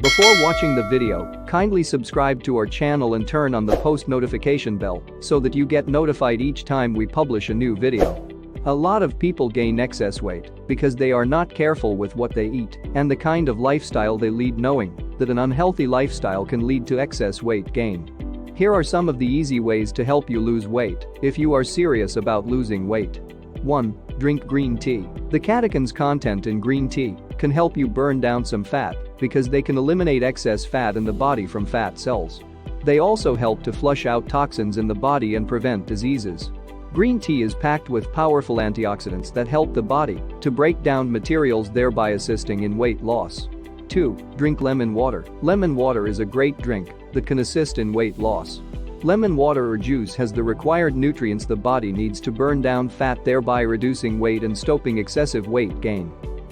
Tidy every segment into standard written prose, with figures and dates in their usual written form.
Before watching the video, kindly subscribe to our channel and turn on the post notification bell so that you get notified each time we publish a new video. A lot of people gain excess weight because they are not careful with what they eat and the kind of lifestyle they lead, knowing that an unhealthy lifestyle can lead to excess weight gain. Here are some of the easy ways to help you lose weight if you are serious about losing weight. 1. Drink green tea. The catechins content in green tea can help you burn down some fat because they can eliminate excess fat in the body from fat cells. They also help to flush out toxins in the body and prevent diseases. Green tea is packed with powerful antioxidants that help the body to break down materials, thereby assisting in weight loss. 2. Drink lemon water. Lemon water is a great drink that can assist in weight loss. Lemon water or juice has the required nutrients the body needs to burn down fat, thereby reducing weight and stopping excessive weight gain.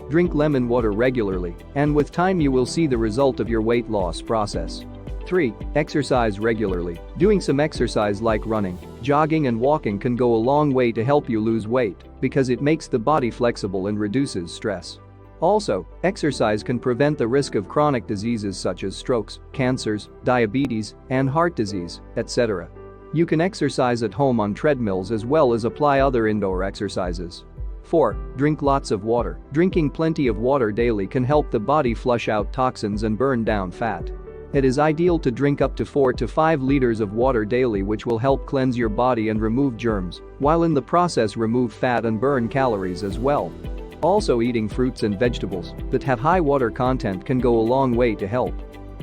Drink lemon water regularly, and with time you will see the result of your weight loss process. 3. Exercise regularly. Doing some exercise like running, jogging and walking can go a long way to help you lose weight because it makes the body flexible and reduces stress. Also, exercise can prevent the risk of chronic diseases such as strokes, cancers, diabetes, and heart disease, etc. You can exercise at home on treadmills as well as apply other indoor exercises. 4. Drink lots of water. Drinking plenty of water daily can help the body flush out toxins and burn down fat. It is ideal to drink up to 4 to 5 liters of water daily, which will help cleanse your body and remove germs, while in the process remove fat and burn calories as well. Also, eating fruits and vegetables that have high water content can go a long way to help.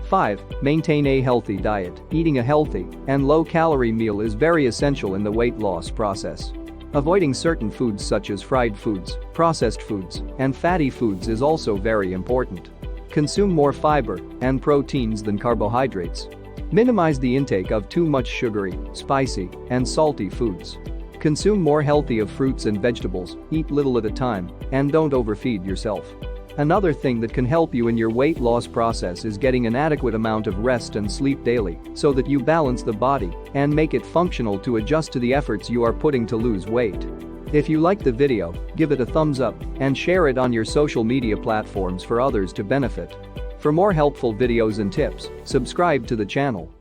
5. Maintain a healthy diet. Eating a healthy and low-calorie meal is very essential in the weight loss process. Avoiding certain foods such as fried foods, processed foods, and fatty foods is also very important. Consume more fiber and proteins than carbohydrates. Minimize the intake of too much sugary, spicy, and salty foods. Consume more healthy of fruits and vegetables, eat little at a time, and don't overfeed yourself. Another thing that can help you in your weight loss process is getting an adequate amount of rest and sleep daily so that you balance the body and make it functional to adjust to the efforts you are putting to lose weight. If you liked the video, give it a thumbs up and share it on your social media platforms for others to benefit. For more helpful videos and tips, subscribe to the channel.